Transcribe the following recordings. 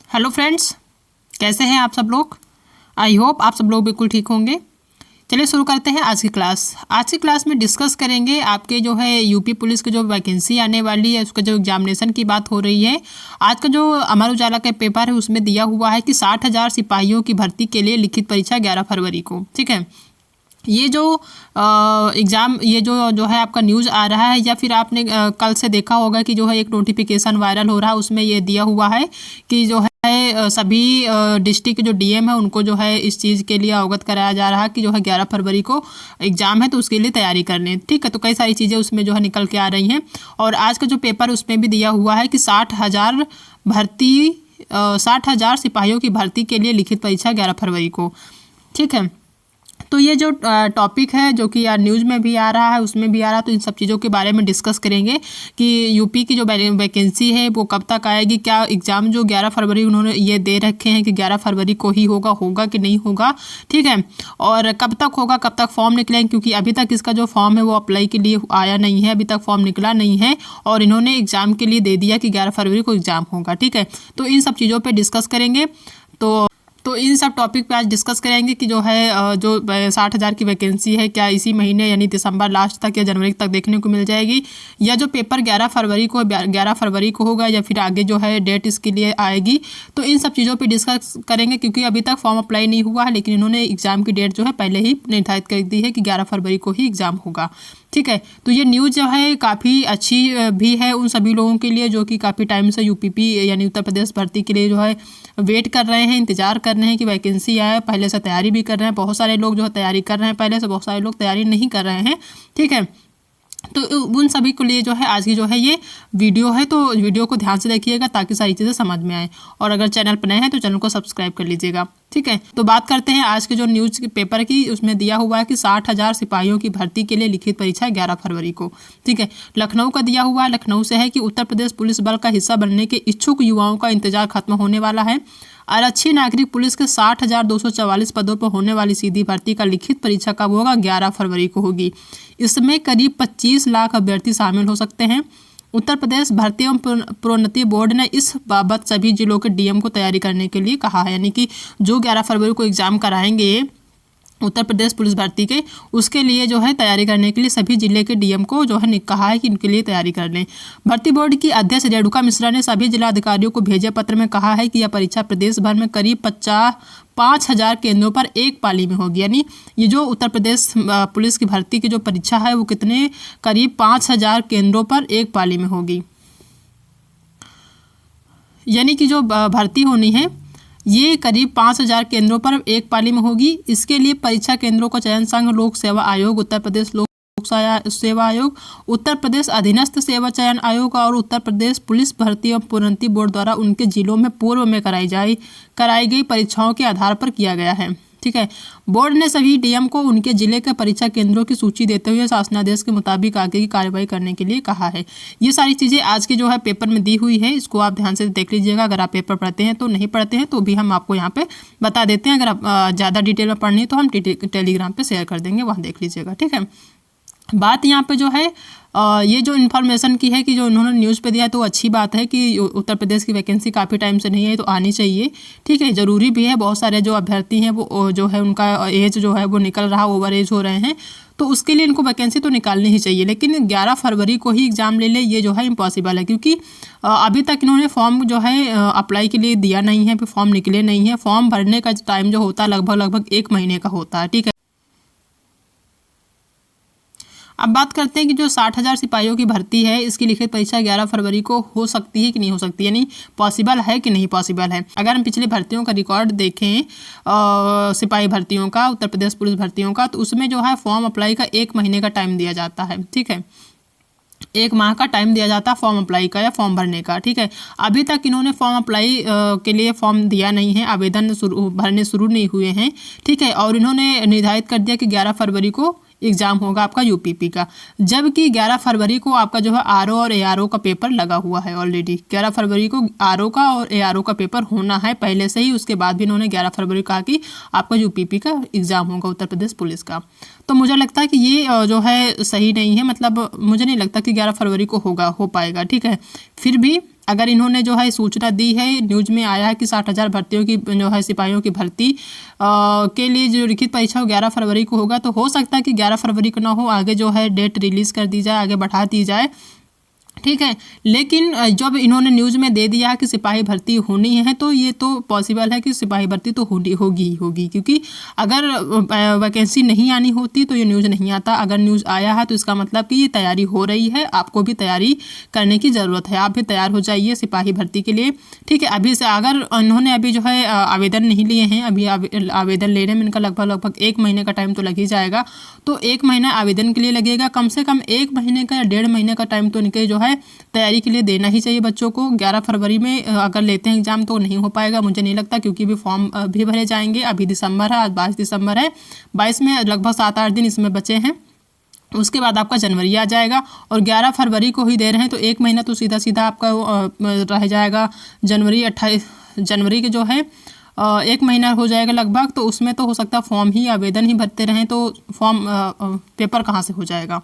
Hello friends, कैसे हैं आप सब लोग। आई होप आप सब लोग बिल्कुल ठीक होंगे। चलिए शुरू करते हैं आज की क्लास। आज की क्लास में डिस्कस करेंगे आपके जो है यूपी पुलिस की जो वैकेंसी आने वाली है उसका जो एग्जामिनेशन की बात हो रही है। आज का जो अमर उजाला का पेपर है उसमें दिया हुआ है कि 60,000 सिपाहियों की भर्ती के लिए लिखित परीक्षा 11 फरवरी को। ठीक है, ये जो एग्ज़ाम ये जो है आपका न्यूज़ आ रहा है या फिर आपने कल से देखा होगा कि जो है एक नोटिफिकेशन वायरल हो रहा है, उसमें ये दिया हुआ है कि जो है सभी डिस्ट्रिक्ट के जो डीएम है उनको जो है इस चीज़ के लिए अवगत कराया जा रहा है कि जो है 11 फरवरी को एग्ज़ाम है तो उसके लिए तैयारी कर लें। ठीक है, तो कई सारी चीज़ें उसमें जो है निकल के आ रही हैं और आज का जो पेपर उसमें भी दिया हुआ है कि 60,000 सिपाहियों की भर्ती के लिए लिखित परीक्षा 11 फरवरी को। ठीक है, तो ये जो टॉपिक है जो कि यार न्यूज़ में भी आ रहा है उसमें भी आ रहा है, तो इन सब चीज़ों के बारे में डिस्कस करेंगे कि यूपी की जो वैकेंसी है वो कब तक आएगी, क्या एग्ज़ाम जो 11 फरवरी उन्होंने ये दे रखे हैं कि 11 फरवरी को ही होगा कि नहीं होगा। ठीक है, और कब तक होगा, कब तक फॉर्म निकलेंगे, क्योंकि अभी तक इसका जो फॉर्म है वो अप्लाई के लिए आया नहीं है, अभी तक फॉर्म निकला नहीं है और इन्होंने एग्ज़ाम के लिए दे दिया कि 11 फरवरी को एग्ज़ाम होगा। ठीक है, तो इन सब चीज़ों पर डिस्कस करेंगे। तो इन सब टॉपिक पे आज डिस्कस करेंगे कि जो है जो 60,000 की वैकेंसी है क्या इसी महीने यानी दिसंबर लास्ट तक या जनवरी तक देखने को मिल जाएगी, या जो पेपर 11 फरवरी को होगा या फिर आगे जो है डेट इसके लिए आएगी। तो इन सब चीज़ों पे डिस्कस करेंगे क्योंकि अभी तक फॉर्म अप्लाई नहीं हुआ है, लेकिन इन्होंने एग्ज़ाम की डेट जो है पहले ही निर्धारित कर दी है कि 11 फरवरी को ही एग्ज़ाम होगा। ठीक है, तो ये न्यूज़ जो है काफ़ी अच्छी भी है उन सभी लोगों के लिए जो कि काफ़ी टाइम से यूपीपी यानी उत्तर प्रदेश भर्ती के लिए जो है वेट कर रहे हैं, इंतज़ार कर रहे हैं कि वैकेंसी आए। पहले से तैयारी भी कर रहे हैं, बहुत सारे लोग जो है तैयारी कर रहे हैं पहले से, बहुत सारे लोग तैयारी नहीं कर रहे हैं। ठीक है, तो उन सभी के लिए जो है आज की जो है ये वीडियो है, तो वीडियो को ध्यान से देखिएगा ताकि सारी चीज़ें समझ में आए। और अगर चैनल पर नए हैं तो चैनल को सब्सक्राइब कर लीजिएगा। ठीक है, तो बात करते हैं आज के जो न्यूज़ पेपर की। उसमें दिया हुआ है कि 60,000 सिपाहियों की भर्ती के लिए लिखित परीक्षा 11 फरवरी को। ठीक है, लखनऊ का दिया हुआ है। लखनऊ से है कि उत्तर प्रदेश पुलिस बल का हिस्सा बनने के इच्छुक युवाओं का इंतजार खत्म होने वाला है। आरक्षी नागरिक पुलिस के 60,244 पदों पर होने वाली सीधी भर्ती का लिखित परीक्षा कब होगा, 11 फरवरी को होगी। इसमें करीब 25 लाख अभ्यर्थी शामिल हो सकते हैं। उत्तर प्रदेश भर्ती एवं प्रोन्नति बोर्ड ने इस बाबत सभी जिलों के डीएम को तैयारी करने के लिए कहा है, यानी कि जो 11 फरवरी को एग्जाम कराएंगे उत्तर प्रदेश पुलिस भर्ती के, उसके लिए जो है तैयारी करने के लिए सभी जिले के डीएम को जो है कहा है कि इनके लिए तैयारी कर लें। भर्ती बोर्ड की अध्यक्ष रेणुका मिश्रा ने सभी जिलाधिकारियों को भेजे पत्र में कहा है कि यह परीक्षा प्रदेश भर में करीब 5,000 केंद्रों पर एक पाली में होगी। यानी ये जो उत्तर प्रदेश पुलिस की भर्ती की जो परीक्षा है वो कितने करीब 5,000 केंद्रों पर एक पाली में होगी। यानी कि जो भर्ती होनी है ये करीब 5,000 केंद्रों पर एक पाली में होगी। इसके लिए परीक्षा केंद्रों का चयन संघ लोक सेवा आयोग, उत्तर प्रदेश लोक सेवा आयोग, उत्तर प्रदेश अधीनस्थ सेवा चयन आयोग और उत्तर प्रदेश पुलिस भर्ती एवं प्रोन्नति बोर्ड द्वारा उनके जिलों में पूर्व में कराई गई परीक्षाओं के आधार पर किया गया है। ठीक है, बोर्ड ने सभी डीएम को उनके जिले के परीक्षा केंद्रों की सूची देते हुए शासनादेश के मुताबिक आगे की कार्रवाई करने के लिए कहा है। ये सारी चीज़ें आज के जो है पेपर में दी हुई है, इसको आप ध्यान से देख लीजिएगा। अगर आप पेपर पढ़ते हैं तो, नहीं पढ़ते हैं तो भी हम आपको यहाँ पे बता देते हैं। अगर आप ज़्यादा डिटेल में पढ़नी है तो हम टेलीग्राम पर शेयर कर देंगे, वहाँ देख लीजिएगा। ठीक है, बात यहाँ पे जो है ये जो इन्फॉर्मेशन की है कि जो उन्होंने न्यूज़ पे दिया है तो अच्छी बात है कि उत्तर प्रदेश की वैकेंसी काफ़ी टाइम से नहीं है तो आनी चाहिए। ठीक है, ज़रूरी भी है। बहुत सारे जो अभ्यर्थी हैं वो जो है उनका एज जो है वो निकल रहा, ओवर एज हो रहे हैं, तो उसके लिए इनको वैकेंसी तो निकालनी ही चाहिए। लेकिन 11 फरवरी को ही एग्ज़ाम ले ले ये जो है इम्पॉसिबल है, क्योंकि अभी तक इन्होंने फॉर्म जो है अप्लाई के लिए दिया नहीं है, फिर फॉर्म निकले नहीं है। फॉर्म भरने का टाइम जो होता है लगभग 1 महीने का होता है। ठीक है, अब बात करते हैं कि जो 60,000 सिपाहियों की भर्ती है इसकी लिखित परीक्षा 11 फरवरी को हो सकती है कि नहीं हो सकती, यानी पॉसिबल है कि नहीं पॉसिबल है। अगर हम पिछले भर्तियों का रिकॉर्ड देखें सिपाही भर्तियों का, उत्तर प्रदेश पुलिस भर्तियों का, तो उसमें जो है फॉर्म अप्लाई का 1 महीने का टाइम दिया जाता है। ठीक है, 1 माह का टाइम दिया जाता है फॉर्म अप्लाई का या फॉर्म भरने का। ठीक है, अभी तक इन्होंने फॉर्म अप्लाई के लिए फॉर्म दिया नहीं है, आवेदन भरने शुरू नहीं हुए हैं। ठीक है, और इन्होंने निर्धारित कर दिया कि 11 फरवरी को एग्ज़ाम होगा आपका यूपीपी का, जबकि 11 फरवरी को आपका जो है आरओ और एआरओ का पेपर लगा हुआ है ऑलरेडी। 11 फरवरी को आरओ का और एआरओ का पेपर होना है पहले से ही, उसके बाद भी इन्होंने 11 फरवरी कहा कि आपका यूपीपी का एग्ज़ाम होगा उत्तर प्रदेश पुलिस का। तो मुझे लगता है कि ये जो है सही नहीं है, मतलब मुझे नहीं लगता कि 11 फरवरी को हो पाएगा। ठीक है, फिर भी अगर इन्होंने जो है सूचना दी है, न्यूज़ में आया है कि 60,000 भर्तियों की जो है सिपाहियों की भर्ती के लिए जो लिखित परीक्षा 11 फरवरी को होगा, तो हो सकता है कि 11 फरवरी को ना हो, आगे जो है डेट रिलीज़ कर दी जाए, आगे बढ़ा दी जाए, ठीक है। लेकिन जब इन्होंने न्यूज़ में दे दिया कि सिपाही भर्ती होनी है, तो ये तो पॉसिबल है कि सिपाही भर्ती तो होगी ही होगी, क्योंकि अगर वैकेंसी नहीं आनी होती तो ये न्यूज़ नहीं आता। अगर न्यूज़ आया है तो इसका मतलब कि ये तैयारी हो रही है, आपको भी तैयारी करने की ज़रूरत है, आप भी तैयार हो जाइए सिपाही भर्ती के लिए, ठीक है। अभी से अगर इन्होंने अभी जो है आवेदन नहीं लिए हैं, अभी आवेदन लेने में इनका लगभग 1 महीने का टाइम तो लग ही जाएगा। तो 1 महीना आवेदन के लिए लगेगा, कम से कम 1 महीने का या 1.5 महीने का टाइम तो इनके जो है तैयारी के लिए देना ही चाहिए बच्चों को। 11 फरवरी में अगर लेते हैं एग्जाम तो नहीं हो पाएगा, मुझे नहीं लगता, क्योंकि भी फॉर्म भी भरे जाएंगे। अभी दिसंबर है, आज 22 दिसंबर है, 22 में लगभग 7-8 दिन इसमें बचे हैं, उसके बाद आपका जनवरी आ जाएगा, और 11 फरवरी को ही दे रहे हैं, तो 1 महीना तो सीधा सीधा आपका रह जाएगा। जनवरी 28 जनवरी के जो है 1 महीना हो जाएगा लगभग, तो उसमें तो हो सकता है फॉर्म ही आवेदन ही भरते रहें, तो फॉर्म पेपर कहाँ से हो जाएगा,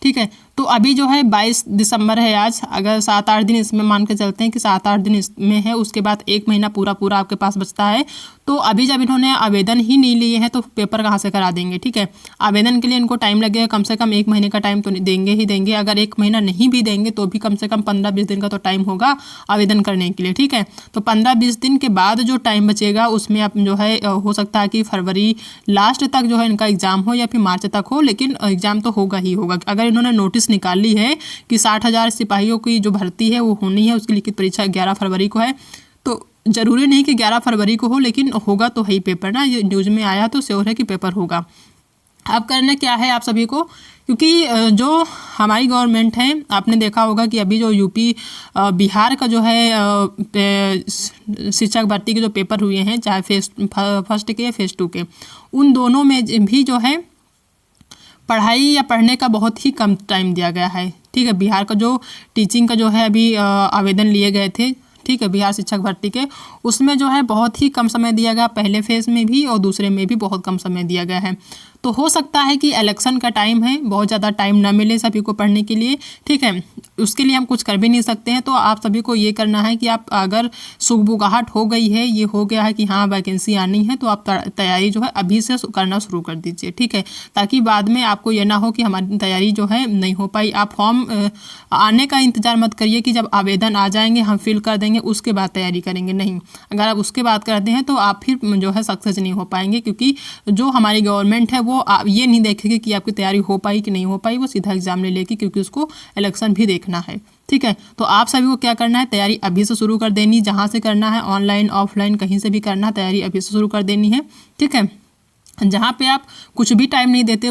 ठीक है। तो अभी जो है 22 दिसंबर है आज, अगर 7-8 दिन इसमें मान के चलते हैं कि 7-8 दिन इसमें है, उसके बाद 1 महीना पूरा आपके पास बचता है। तो अभी जब इन्होंने आवेदन ही नहीं लिए हैं तो पेपर कहाँ से करा देंगे, ठीक है। आवेदन के लिए इनको टाइम लगेगा, कम से कम 1 महीने का टाइम तो देंगे ही देंगे। अगर 1 महीना नहीं भी देंगे तो भी कम से कम 15-20 दिन का तो टाइम होगा आवेदन करने के लिए, ठीक है। तो 15-20 दिन के बाद जो टाइम बचेगा उसमें आप जो है हो सकता है कि फरवरी लास्ट तक जो है इनका एग्ज़ाम हो या फिर मार्च तक हो, लेकिन एग्ज़ाम तो होगा ही होगा। अगर इन्होंने नोटिस निकाल ली है कि 60,000 सिपाहियों की जो भर्ती है वो होनी है, उसकी लिखित परीक्षा 11 फरवरी को है, तो ज़रूरी नहीं कि 11 फरवरी को हो, लेकिन होगा तो है ही पेपर ना, ये न्यूज़ में आया तो श्योर है कि पेपर होगा। अब करना क्या है आप सभी को, क्योंकि जो हमारी गवर्नमेंट है, आपने देखा होगा कि अभी जो यूपी बिहार का जो है शिक्षक भर्ती के जो पेपर हुए हैं, चाहे फेज 1 के या फेज 2 के, उन दोनों में भी जो है पढ़ाई या पढ़ने का बहुत ही कम टाइम दिया गया है, ठीक है। बिहार का जो टीचिंग का जो है अभी आवेदन लिए गए थे, ठीक है, बिहार शिक्षक भर्ती के, उसमें जो है बहुत ही कम समय दिया गया, पहले फेज़ में भी और दूसरे में भी बहुत कम समय दिया गया है। तो हो सकता है कि इलेक्शन का टाइम है, बहुत ज़्यादा टाइम ना मिले सभी को पढ़ने के लिए, ठीक है। उसके लिए हम कुछ कर भी नहीं सकते हैं। तो आप सभी को ये करना है कि आप अगर सुगबुगाहट हो गई है, ये हो गया है कि हाँ वैकेंसी आनी है, तो आप तैयारी जो है अभी से करना शुरू कर दीजिए, ठीक है, ताकि बाद में आपको ये ना हो कि हमारी तैयारी जो है नहीं हो पाई। आप फॉर्म आने का इंतज़ार मत करिए कि जब आवेदन आ जाएंगे हम फिल कर देंगे उसके बाद तैयारी करेंगे, नहीं। अगर आप उसके बाद करते हैं तो आप फिर जो है सक्सेस नहीं हो पाएंगे, क्योंकि जो हमारी गवर्नमेंट है वो ये नहीं देखेगी कि आपकी तैयारी हो पाई कि नहीं हो पाई, वो सीधा एग्जाम ले लेगी, क्योंकि उसको इलेक्शन भी देखना है, ठीक है। तो आप सभी को क्या करना है, तैयारी अभी से शुरू कर देनी, जहाँ से करना है ऑनलाइन ऑफलाइन कहीं से भी करना है, तैयारी अभी से शुरू कर देनी है, ठीक है। जहाँ पे आप कुछ भी टाइम नहीं देते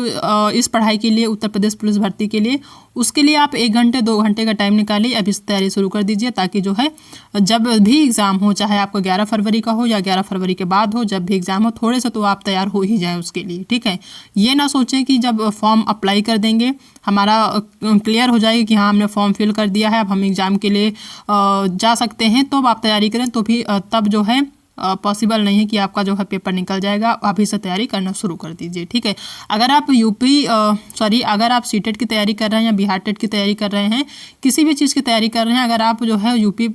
इस पढ़ाई के लिए, उत्तर प्रदेश पुलिस भर्ती के लिए, उसके लिए आप 1 घंटे 2 घंटे का टाइम निकालिए, अभी से तैयारी शुरू कर दीजिए, ताकि जो है जब भी एग्ज़ाम हो, चाहे आपको 11 फरवरी का हो या 11 फरवरी के बाद हो, जब भी एग्ज़ाम हो थोड़े से तो आप तैयार हो ही जाए उसके लिए, ठीक है। ये ना सोचें कि जब फॉर्म अप्लाई कर देंगे हमारा क्लियर हो जाएगी कि हाँ हमने फॉर्म फिल कर दिया है, अब हम एग्ज़ाम के लिए जा सकते हैं, तो अब आप तैयारी करें, तो भी तब जो है पॉसिबल नहीं है कि आपका जो है पेपर निकल जाएगा। अभी से तैयारी करना शुरू कर दीजिए, ठीक है। अगर आप अगर आप सीटेट की तैयारी कर रहे हैं या बिहार टेट की तैयारी कर रहे हैं, किसी भी चीज़ की तैयारी कर रहे हैं, अगर आप जो है यूपी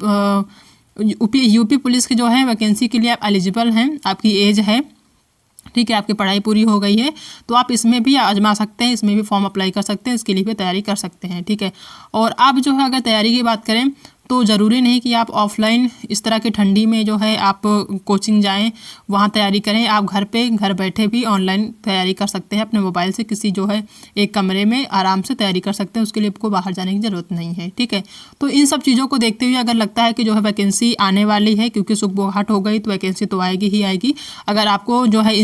पुलिस की जो है वैकेंसी के लिए आप एलिजिबल हैं, आपकी एज है, ठीक है, आपकी पढ़ाई पूरी हो गई है, तो आप इसमें भी आजमा सकते हैं, इसमें भी फॉर्म अप्लाई कर सकते हैं, इसके लिए भी तैयारी कर सकते हैं, ठीक है। और आप जो है अगर तैयारी की बात करें तो ज़रूरी नहीं कि आप ऑफलाइन इस तरह की ठंडी में जो है आप कोचिंग जाएं, वहाँ तैयारी करें। आप घर बैठे भी ऑनलाइन तैयारी कर सकते हैं, अपने मोबाइल से किसी जो है एक कमरे में आराम से तैयारी कर सकते हैं, उसके लिए आपको बाहर जाने की ज़रूरत नहीं है, ठीक है। तो इन सब चीज़ों को देखते हुए अगर लगता है कि जो है वैकेंसी आने वाली है, क्योंकि सुगबुगाहट हो गई तो वैकेंसी तो आएगी ही आएगी। अगर आपको जो है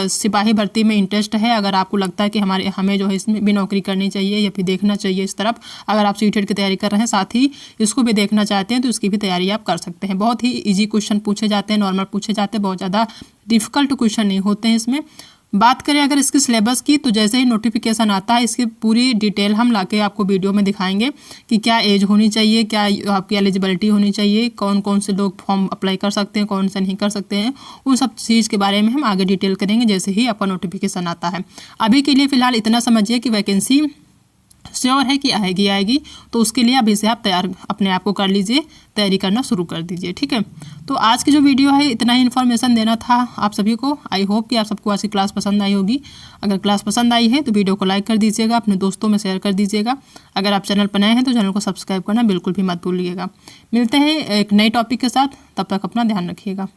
सिपाही भर्ती में इंटरेस्ट है, अगर आपको लगता है कि हमें जो है इसमें भी नौकरी करनी चाहिए या फिर देखना चाहिए इस तरफ, अगर आप सीटेट की तैयारी कर रहे हैं साथ ही इसको देखना चाहते हैं, तो इसकी भी तैयारी आप कर सकते हैं। बहुत ही इजी क्वेश्चन पूछे जाते हैं, नॉर्मल पूछे जाते हैं, बहुत ज़्यादा डिफिकल्ट क्वेश्चन नहीं होते हैं इसमें। बात करें अगर इसके सिलेबस की, तो जैसे ही नोटिफिकेशन आता है इसकी पूरी डिटेल हम लाके आपको वीडियो में दिखाएंगे कि क्या एज होनी चाहिए, क्या आपकी एलिजिबिलिटी होनी चाहिए, कौन कौन से लोग फॉर्म अप्लाई कर सकते हैं, कौन से नहीं कर सकते हैं, उन सब चीज़ के बारे में हम आगे डिटेल करेंगे जैसे ही आपका नोटिफिकेशन आता है। अभी के लिए फ़िलहाल इतना समझिए कि वैकेंसी श्योर है कि आएगी, तो उसके लिए अभी से आप तैयार अपने आप को कर लीजिए, तैयारी करना शुरू कर दीजिए। ठीक है, तो आज की जो वीडियो है इतना ही इन्फॉर्मेशन देना था आप सभी को। आई होप कि आप सबको आज की क्लास पसंद आई होगी। अगर क्लास पसंद आई है तो वीडियो को लाइक कर दीजिएगा, अपने दोस्तों में शेयर कर दीजिएगा। अगर आप चैनल पर नए हैं तो चैनल को सब्सक्राइब करना बिल्कुल भी मत भूलिएगा। मिलते हैं एक नए टॉपिक के साथ, तब तक अपना ध्यान रखिएगा।